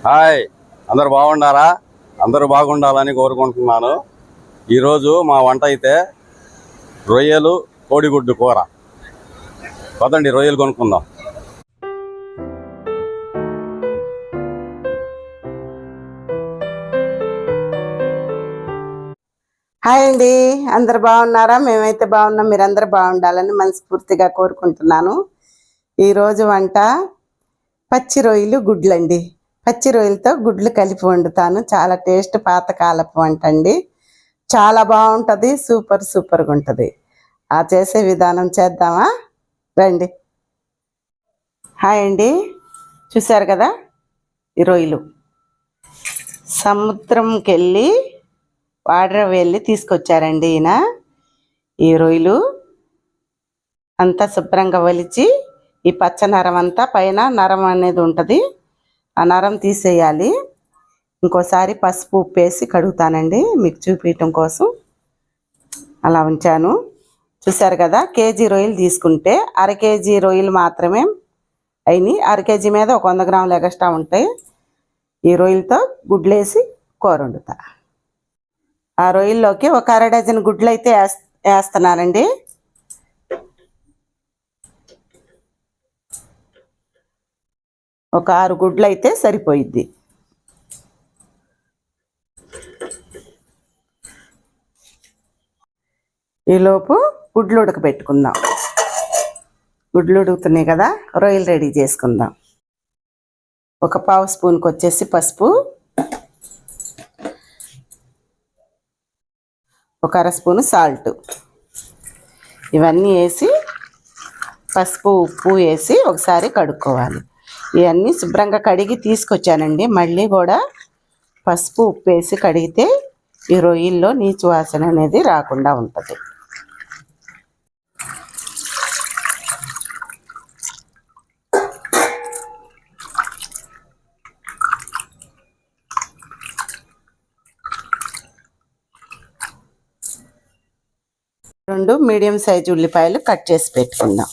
Hi, అందరు బాగుండారా? అందరూ బాగుండాలని కోరుకుంటున్నాను. ఈరోజు మా వంట అయితే రొయ్యలు కోడిగుడ్డు కూర. పదండి రొయ్యలు కొనుక్కుందాం. హాయ్ అండి, అందరు బాగున్నారా? మేమైతే బాగున్నాం. మీరందరూ బాగుండాలని మనస్ఫూర్తిగా కోరుకుంటున్నాను. ఈరోజు వంట పచ్చి రొయ్యలు గుడ్లండి. పచ్చి రొయ్యలతో గుడ్లు కలిపి వండుతాను. చాలా టేస్ట్, పాతకాలపు వంట అండి. చాలా బాగుంటుంది, సూపర్గా ఉంటుంది. ఆ చేసే విధానం చేద్దామా? రండి. హాయ్ అండి, చూసారు కదా ఈ రొయ్యలు సముద్రంకి వెళ్ళి వాటర్ వెళ్ళి తీసుకొచ్చారండి ఈయన. ఈ రొయ్యలు అంతా శుభ్రంగా ఒలిచి ఈ పచ్చ నరం అంతా, పైన నరం అనేది ఉంటుంది, ఆ నరం తీసేయాలి. ఇంకోసారి పసుపు ఉప్పు వేసి కడుగుతానండి, మీకు చూపించడం కోసం అలా ఉంచాను. చూసారు కదా, కేజీ రొయ్యలు తీసుకుంటే అర కేజీ రొయ్యలు మాత్రమే అయినాయి. అర కేజీ మీద ఒక 100 గ్రాములు ఎగస్ట్రా ఉంటాయి. ఈ రొయ్యలతో గుడ్లేసి కూర వండుతా. ఆ రొయ్యల్లోకి ఒక అర డజన్ గుడ్లు అయితే వేస్తున్నానండి. ఒక 6 గుడ్లు అయితే సరిపోయిద్ది. ఈలోపు గుడ్లు ఉడకబెట్టుకుందాం. గుడ్లు ఉడుకుతున్నాయి కదా, రొయ్యలు రెడీ చేసుకుందాం. ఒక పావు స్పూన్కి వచ్చేసి పసుపు, ఒక అర స్పూను సాల్ట్, ఇవన్నీ వేసి పసుపు ఉప్పు వేసి ఒకసారి కడుక్కోవాలి. ఇవన్నీ శుభ్రంగా కడిగి తీసుకొచ్చానండి. మళ్ళీ కూడా పసుపు ఉప్పు వేసి కడిగితే ఈ రొయ్యల్లో నీచు వాసన అనేది రాకుండా ఉంటుంది. రెండు మీడియం సైజు ఉల్లిపాయలు కట్ చేసి పెట్టుకుందాం.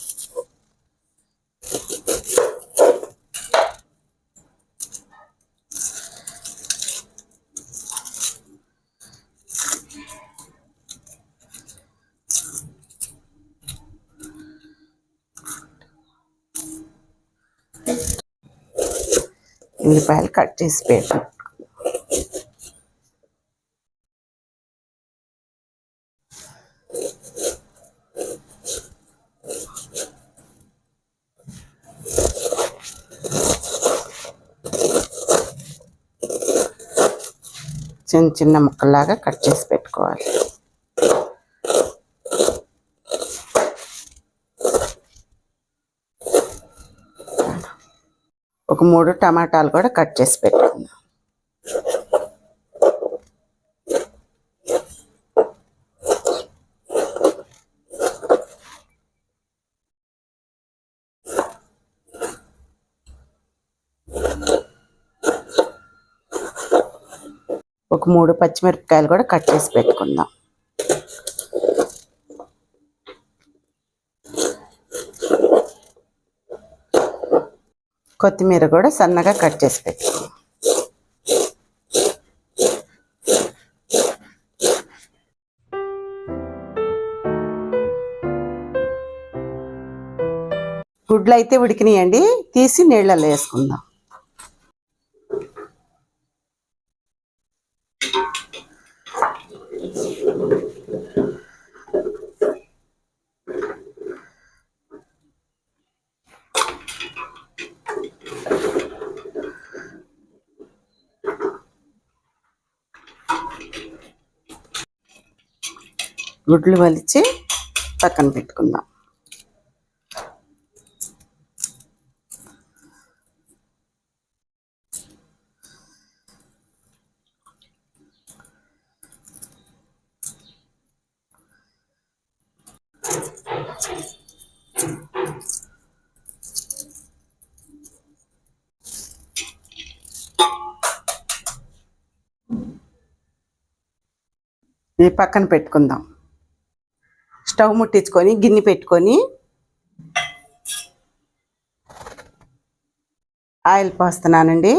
ఉల్లిపాయలు కట్ చేసి పెట్టు. చిన్న చిన్న ముక్కల్లాగా కట్ చేసి పెట్టుకోవాలి. ఒక 3 టమాటాలు కూడా కట్ చేసి పెట్టుకుందాం. ఒక 3 పచ్చిమిరపకాయలు కూడా కట్ చేసి పెట్టుకుందాం. కొత్తిమీర కూడా సన్నగా కట్ చేసి పెట్టుకుందాం. గుడ్లు అయితే ఉడికినాయండి, తీసి నీళ్ళలో వేసుకుందాం. గుడ్లు వలిచి పక్కన పెట్టుకుందాం. ఇది పక్కన పెట్టుకుందాం. స్టవ్ ముట్టించుకొని గిన్నె పెట్టుకొని ఆయిల్ పోస్తున్నానండి.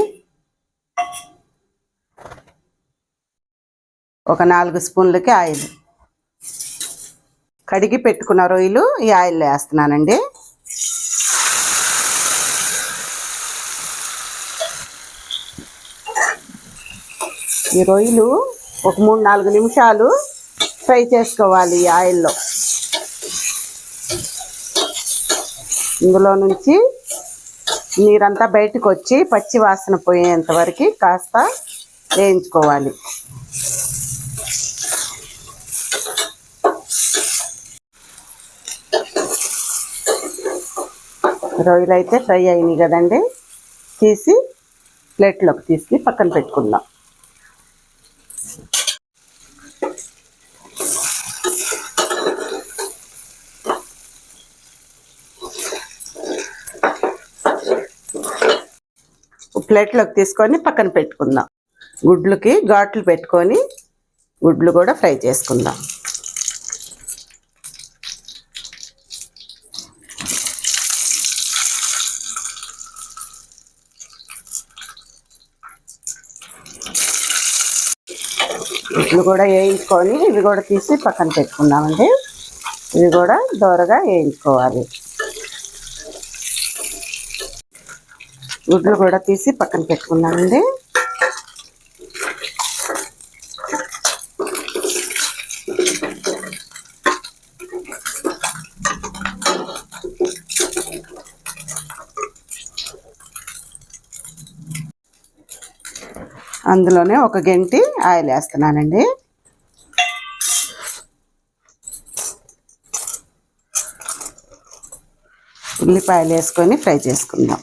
ఒక 4 స్పూన్లకి ఆయిల్. కడిగి పెట్టుకున్న రొయ్యలు ఈ ఆయిల్లో వేస్తున్నానండి. ఈ రొయ్యలు ఒక 3-4 నిమిషాలు ఫ్రై చేసుకోవాలి ఈ ఆయిల్లో. ఇందులో నుంచి నీరంతా బయటకు వచ్చి పచ్చి వాసన పోయేంత వరకు కాస్త వేయించుకోవాలి. రొయ్యలు అయితే ఫ్రై అయినాయి కదండి, తీసి ప్లేట్లోకి తీసి పక్కన పెట్టుకుందాం. ప్లేట్లోకి తీసుకొని పక్కన పెట్టుకుందాం. గుడ్లకి ఘాట్లు పెట్టుకొని గుడ్లు కూడా ఫ్రై చేసుకుందాం. గుడ్లు కూడా వేయించుకొని ఇవి కూడా తీసి పక్కన పెట్టుకుందామండి. ఇవి కూడా దోరగా వేయించుకోవాలి. గుడ్లు కూడా తీసి పక్కన పెట్టుకున్నానండి. అందులోనే ఒక గంటి ఆయిల్ వేస్తున్నానండి. ఉల్లిపాయలు వేసుకొని ఫ్రై చేసుకుందాం.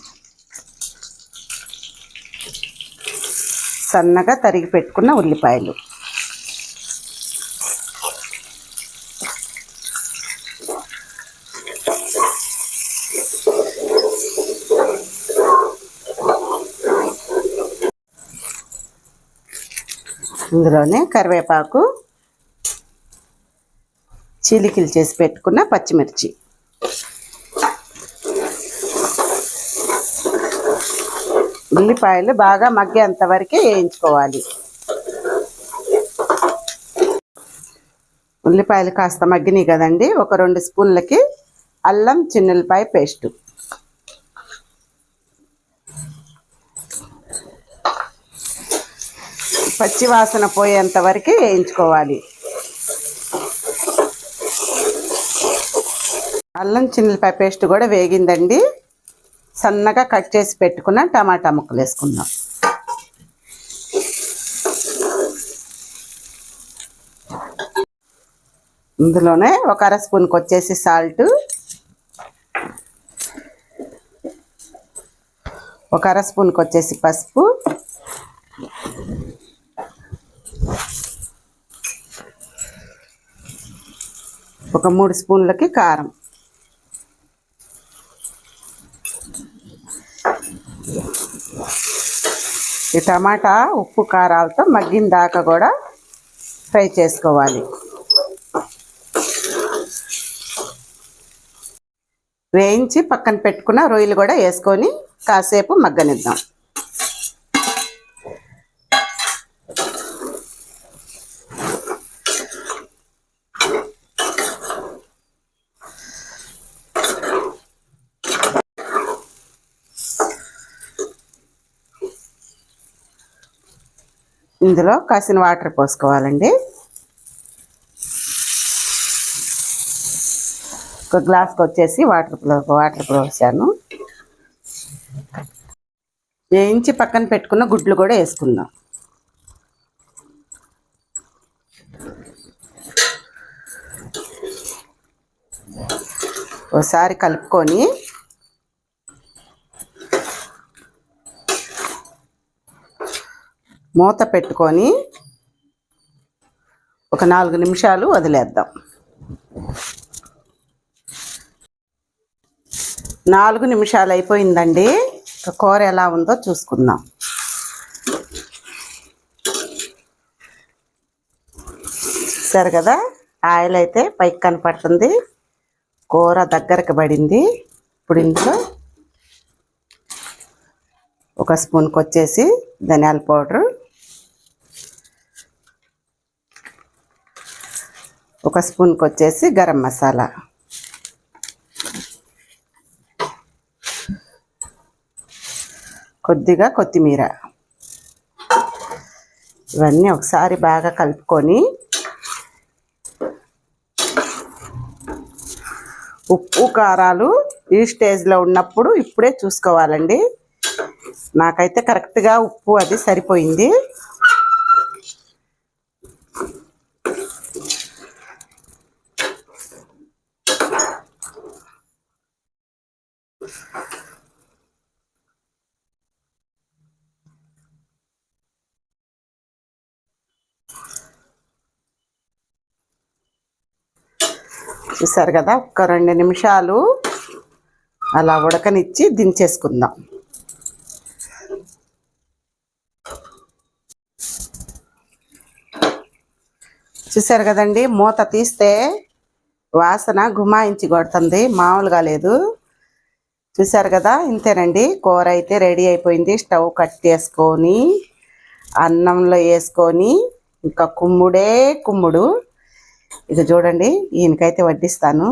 సన్నగా తరిగి పెట్టుకున్న ఉల్లిపాయలు, ఇందులోనే కరివేపాకు, చీలికలు చేసి పెట్టుకున్న పచ్చిమిర్చి, ఉల్లిపాయలు బాగా మగ్గేంత వరకే వేయించుకోవాలి. ఉల్లిపాయలు కాస్త మగ్గినాయి కదండి, ఒక 2 స్పూన్లకి అల్లం చిన్నులపాయ పేస్టు, పచ్చి వాసన పోయేంత వరకు వేయించుకోవాలి. అల్లం చిన్నులపాయ పేస్ట్ కూడా వేగిందండి. సన్నగా కట్ చేసి పెట్టుకున్న టమాటా ముక్కలు వేసుకుందాం. ఇందులోనే ఒక 1/2 స్పూన్కి వచ్చేసి సాల్ట్, ఒక 1/2 స్పూన్కి వచ్చేసి పసుపు, ఒక 3 స్పూన్లకి కారం, ఈ టమాటా ఉప్పు కారాలతో మగ్గిన దాకా కూడా ఫ్రై చేసుకోవాలి. వేయించి పక్కన పెట్టుకున్న రొయ్యలు కూడా వేసుకొని కాసేపు మగ్గనిద్దాం. ఇందులో కాసిన వాటర్ పోసుకోవాలండి. ఒక గ్లాస్కి వచ్చేసి వాటర్ పోసాను. వేయించి పక్కన పెట్టుకున్న గుడ్లు కూడా వేసుకుందాం. ఒకసారి కలుపుకొని మూత పెట్టుకొని ఒక 4 నిమిషాలు వదిలేద్దాం. 4 నిమిషాలు అయిపోయిందండి. కూర ఎలా ఉందో చూసుకుందాం. సరే కదా, ఆయిల్ అయితే పైకి కనపడుతుంది, కూర దగ్గరకు పడింది. ఇప్పుడు ఇందులో 1 స్పూన్కి వచ్చేసి ధనియాల పౌడరు, ఒక స్పూన్కి వచ్చేసి గరం మసాలా, కొద్దిగా కొత్తిమీర, ఇవన్నీ ఒకసారి బాగా కలుపుకొని ఉప్పు కారాలు ఈ స్టేజ్లో ఉన్నప్పుడు ఇప్పుడే చూసుకోవాలండి. నాకైతే కరెక్ట్గా ఉప్పు అది సరిపోయింది. చూసారు కదా, ఒక 2 నిమిషాలు అలా ఉడకనిచ్చి దించేసుకుందాం. చూసారు కదండి, మూత తీస్తే వాసన గుమాయించి కొడుతుంది, మామూలుగా లేదు. చూసారు కదా, ఇంతేనండి. కూర అయితే రెడీ అయిపోయింది. స్టవ్ కట్టేసుకొని అన్నంలో వేసుకొని ఇంకా కుమ్ముడే కుమ్ముడు. ఇక చూడండి, ఈయనకైతే వడ్డిస్తాను.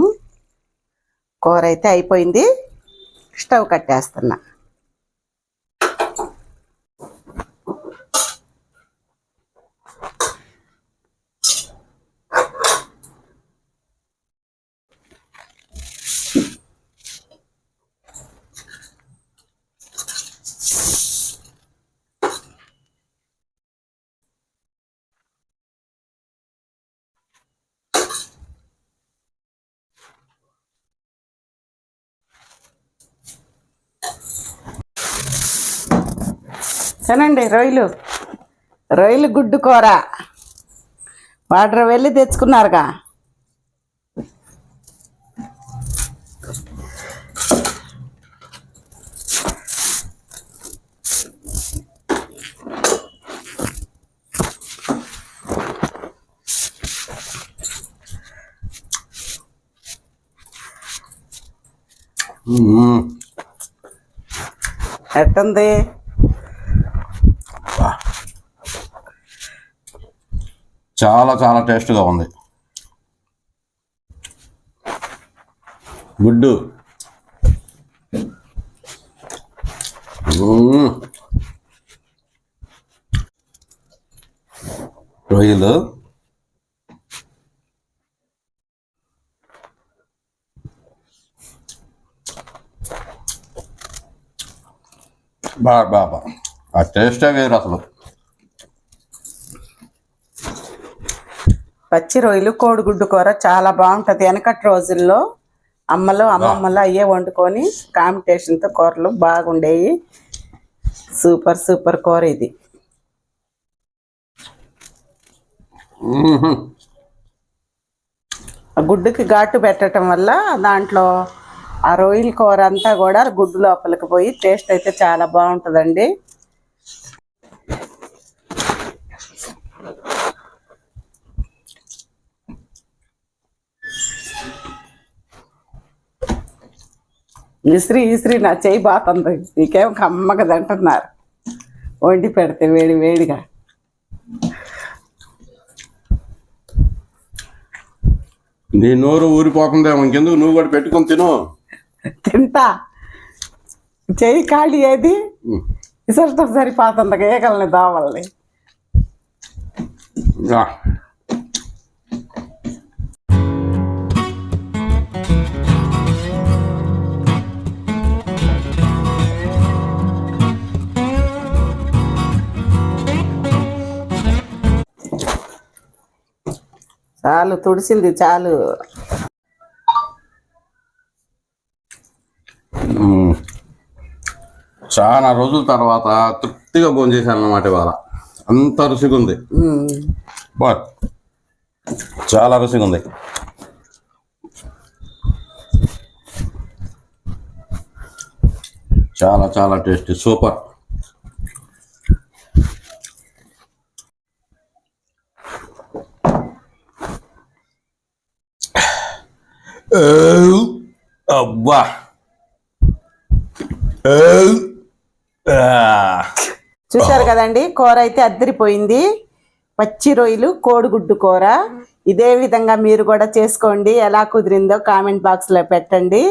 కూర అయితే అయిపోయింది, స్టవ్ కట్టేస్తున్నా. తినండి, రొయ్యలు గుడ్డు కూర. వాటర్ వెళ్ళి తెచ్చుకున్నారుగా. ఎట్టుంది? చాలా చాలా టేస్ట్గా ఉంది. గుడ్డు రొయ్యలు బాబా, ఆ టేస్టే వేరు అసలు. పచ్చి రొయ్యలు కోడిగుడ్డు కూర చాలా బాగుంటుంది. వెనకటి రోజుల్లో అమ్మమ్మలు అయ్యే వండుకొని కాంపిటీషన్తో కూరలు బాగుండేవి. సూపర్ సూపర్ కూర ఇది. గుడ్డుకి ఘాటు పెట్టడం వల్ల దాంట్లో ఆ రొయ్యల కూర అంతా కూడా గుడ్డు లోపలికి పోయి టేస్ట్ అయితే చాలా బాగుంటుందండి. ఇస్త్రీ నా చేయి బాగుంది. నీకేం కమ్మగా తింటున్నారు వండి పెడితే వేడి వేడిగా. నీ నోరు ఊరిపోతుందేమో, ఇంకెందుకు నువ్వు కూడా పెట్టుకొని తిను. తింటా, చేయి ఖాళీ ఏది ఇసరితో సరిపోతుంది. ఏగలని దావల్ని. చాలు, తుడిసింది చాలు. చాలా రోజుల తర్వాత తృప్తిగా భోంచేశాను అన్నమాట ఇవాళ. అంత రుచిగా ఉంది, చాలా రుచిగా ఉంది. చాలా చాలా టేస్టీ, సూపర్. అబ్బా, చూసారు కదండి, కూర అయితే అద్దరిపోయింది. పచ్చి రొయ్యలు కోడిగుడ్డు కూర. ఇదే విధంగా మీరు కూడా చేసుకోండి. ఎలా కుదిరిందో కామెంట్ బాక్స్లో పెట్టండి.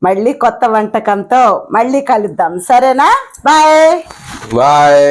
మళ్ళీ కొత్త వంటకంతో మళ్ళీ కలుద్దాం. సరేనా? బాయ్. బాయ్.